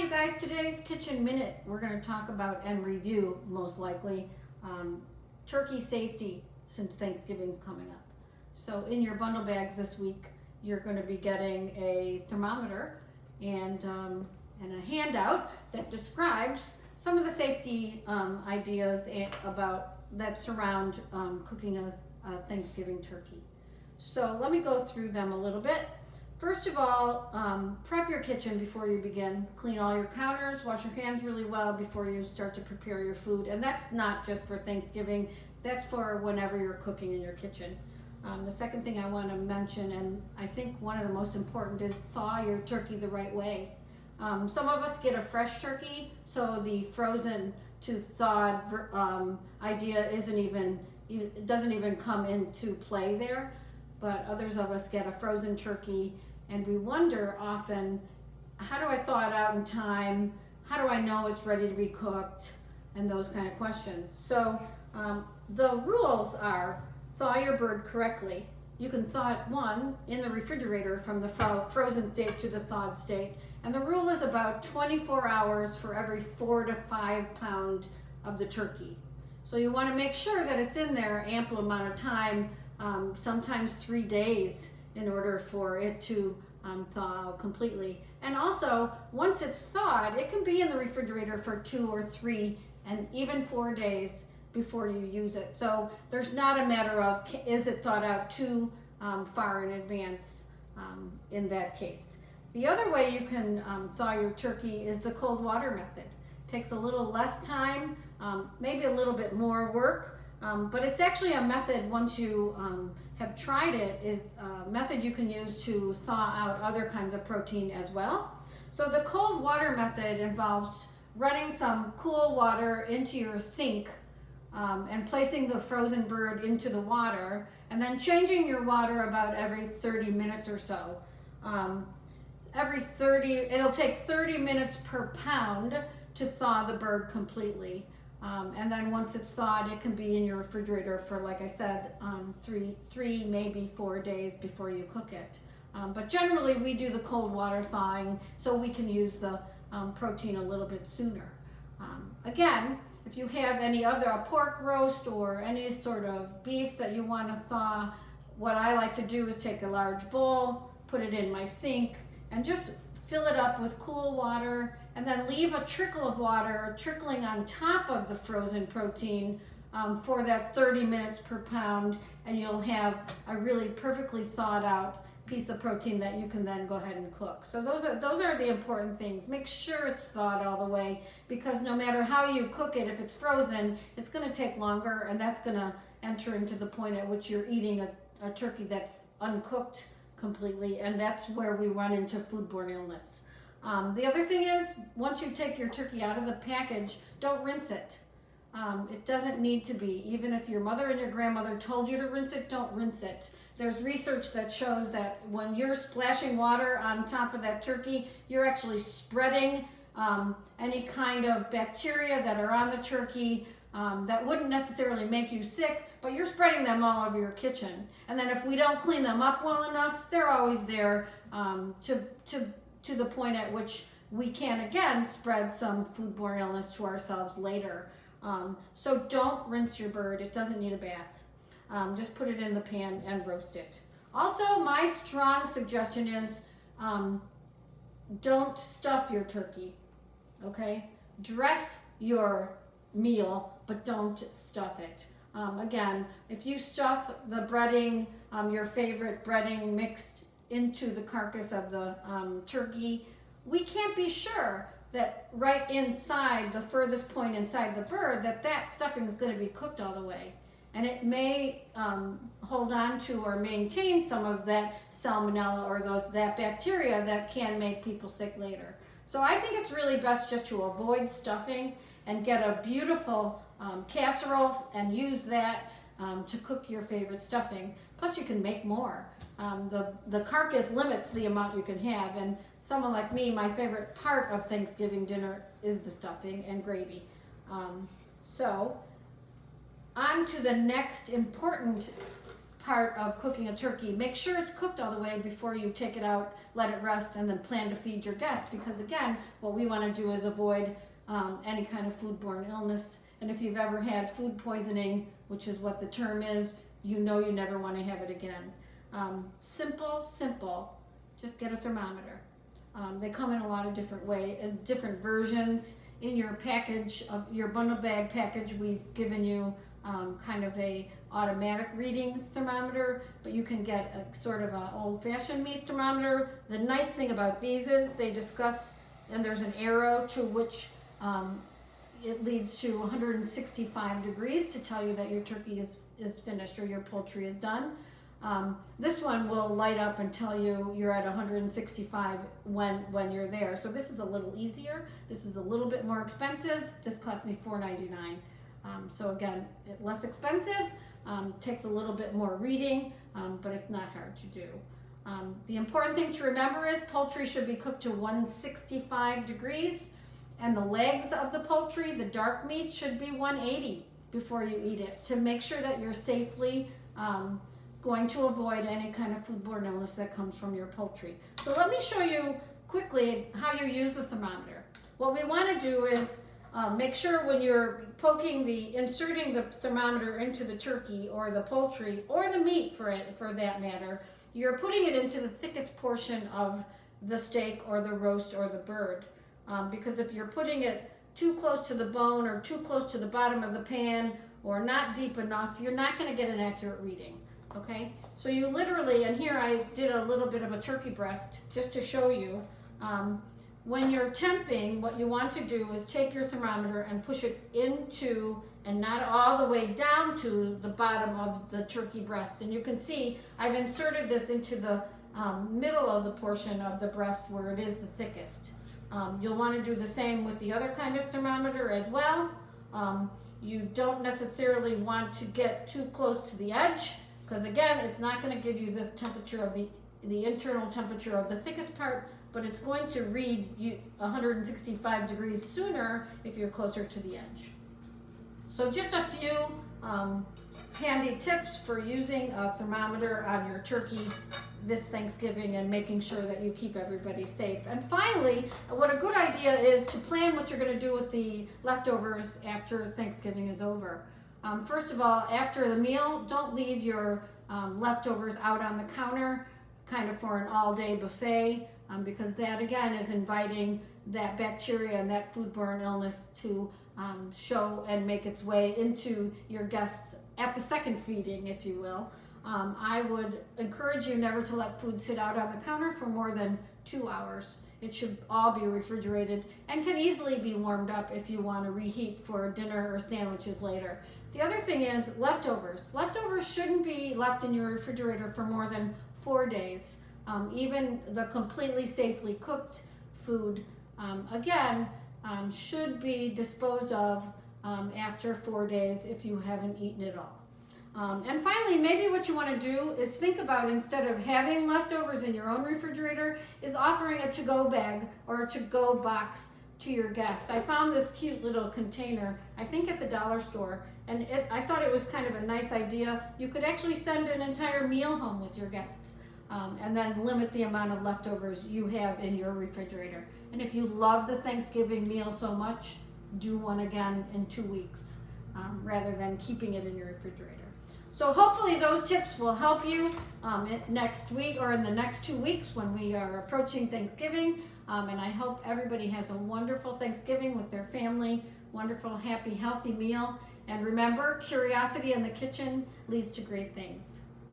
you guys, today's Kitchen Minute, we're going to talk about and review, most likely, turkey safety since Thanksgiving's coming up. So in your bundle bags this week, you're going to be getting a thermometer and a handout that describes some of the safety ideas that surround cooking a Thanksgiving turkey. So let me go through them a little bit. First of all, prep your kitchen before you begin. Clean all your counters, wash your hands really well before you start to prepare your food. And that's not just for Thanksgiving, that's for whenever you're cooking in your kitchen. The second thing I want to mention, and I think one of the most important, is thaw your turkey the right way. Some of us get a fresh turkey, so the frozen to thawed idea doesn't even come into play there. But others of us get a frozen turkey and we wonder often, how do I thaw it out in time? How do I know it's ready to be cooked? And those kind of questions. So the rules are: thaw your bird correctly. You can thaw it in the refrigerator from the frozen state to the thawed state. And the rule is about 24 hours for every 4 to 5 pound of the turkey. So you want to make sure that it's in there ample amount of time, sometimes 3 days, in order for it to thaw out completely. And also, once it's thawed, it can be in the refrigerator for 2 or 3 and even 4 days before you use it. So there's not a matter of, is it thawed out too far in advance in that case. The other way you can thaw your turkey is the cold water method. Takes a little less time, maybe a little bit more work, but it's actually a method, once you have tried it, is a method you can use to thaw out other kinds of protein as well. So the cold water method involves running some cool water into your sink and placing the frozen bird into the water, and then changing your water about every 30 minutes or so. It'll take 30 minutes per pound to thaw the bird completely. And then once it's thawed, it can be in your refrigerator for, like I said, 3, maybe 4 days before you cook it. But generally we do the cold water thawing so we can use the protein a little bit sooner. Again, if you have a pork roast or any sort of beef that you want to thaw, what I like to do is take a large bowl, put it in my sink, and just fill it up with cool water, and then leave a trickle of water trickling on top of the frozen protein for that 30 minutes per pound, and you'll have a really perfectly thawed out piece of protein that you can then go ahead and cook. So those are the important things. Make sure it's thawed all the way, because no matter how you cook it, if it's frozen, it's going to take longer, and that's going to enter into the point at which you're eating a turkey that's uncooked completely, and that's where we run into foodborne illness. The other thing is, once you take your turkey out of the package, don't rinse it. It doesn't need to be. Even if your mother and your grandmother told you to rinse it, don't rinse it. There's research that shows that when you're splashing water on top of that turkey, you're actually spreading any kind of bacteria that are on the turkey that wouldn't necessarily make you sick, but you're spreading them all over your kitchen. And then if we don't clean them up well enough, they're always there to the point at which we can again spread some foodborne illness to ourselves later. So don't rinse your bird. It doesn't need a bath. Just put it in the pan and roast it. Also, my strong suggestion is don't stuff your turkey, okay? Dress your meal, but don't stuff it. Again, if you stuff the breading, your favorite breading, mixed into the carcass of the turkey, we can't be sure that right inside, the furthest point inside the bird, that stuffing is going to be cooked all the way. And it may hold on to or maintain some of that salmonella or that bacteria that can make people sick later. So I think it's really best just to avoid stuffing and get a beautiful casserole and use that to cook your favorite stuffing. Plus you can make more. The carcass limits the amount you can have, and someone like me, my favorite part of Thanksgiving dinner is the stuffing and gravy. So on to the next important part of cooking a turkey. Make sure it's cooked all the way before you take it out, let it rest, and then plan to feed your guests, because again, what we want to do is avoid any kind of foodborne illness. And if you've ever had food poisoning, which is what the term is, you know you never want to have it again. Simple, just get a thermometer. They come in a lot of different different versions. In your package, your bundle bag package, we've given you kind of a automatic reading thermometer, but you can get a sort of an old-fashioned meat thermometer. The nice thing about these is they discuss, and there's an arrow to which it leads to 165 degrees to tell you that your turkey is finished or your poultry is done. This one will light up and tell you you're at 165 when you're there. So this is a little easier. This is a little bit more expensive. This cost me $4.99. So again, less expensive, takes a little bit more reading, but it's not hard to do. The important thing to remember is poultry should be cooked to 165 degrees, and the legs of the poultry, the dark meat, should be 180 before you eat it, to make sure that you're safely going to avoid any kind of foodborne illness that comes from your poultry. So let me show you quickly how you use the thermometer. What we want to do is make sure when you're inserting the thermometer into the turkey or the poultry or the meat for that matter, you're putting it into the thickest portion of the steak or the roast or the bird. Because if you're putting it too close to the bone or too close to the bottom of the pan or not deep enough, you're not going to get an accurate reading. Okay, so you literally, and here I did a little bit of a turkey breast just to show you. When you're temping, what you want to do is take your thermometer and push it into, and not all the way down to the bottom of the turkey breast. And you can see I've inserted this into the middle of the portion of the breast where it is the thickest. You'll want to do the same with the other kind of thermometer as well. You don't necessarily want to get too close to the edge, because again, it's not going to give you the temperature of the internal temperature of the thickest part, but it's going to read you 165 degrees sooner if you're closer to the edge. So just a few handy tips for using a thermometer on your turkey this Thanksgiving and making sure that you keep everybody safe. And finally, what a good idea is to plan what you're going to do with the leftovers after Thanksgiving is over. First of all, after the meal, don't leave your leftovers out on the counter kind of for an all-day buffet, because that again is inviting that bacteria and that foodborne illness to show and make its way into your guests at the second feeding, if you will. I would encourage you never to let food sit out on the counter for more than 2 hours. It should all be refrigerated and can easily be warmed up if you want to reheat for dinner or sandwiches later. The other thing is leftovers. Leftovers shouldn't be left in your refrigerator for more than 4 days. Even the completely safely cooked food, should be disposed of after 4 days if you haven't eaten it all. And finally, maybe what you want to do is think about, instead of having leftovers in your own refrigerator, is offering a to-go bag or a to-go box to your guests. I found this cute little container, I think at the dollar store, and I thought it was kind of a nice idea. You could actually send an entire meal home with your guests, and then limit the amount of leftovers you have in your refrigerator. And if you love the Thanksgiving meal so much, do one again in 2 weeks, rather than keeping it in your refrigerator. So hopefully those tips will help you next week or in the next 2 weeks when we are approaching Thanksgiving. And I hope everybody has a wonderful Thanksgiving with their family, wonderful, happy, healthy meal. And remember, curiosity in the kitchen leads to great things.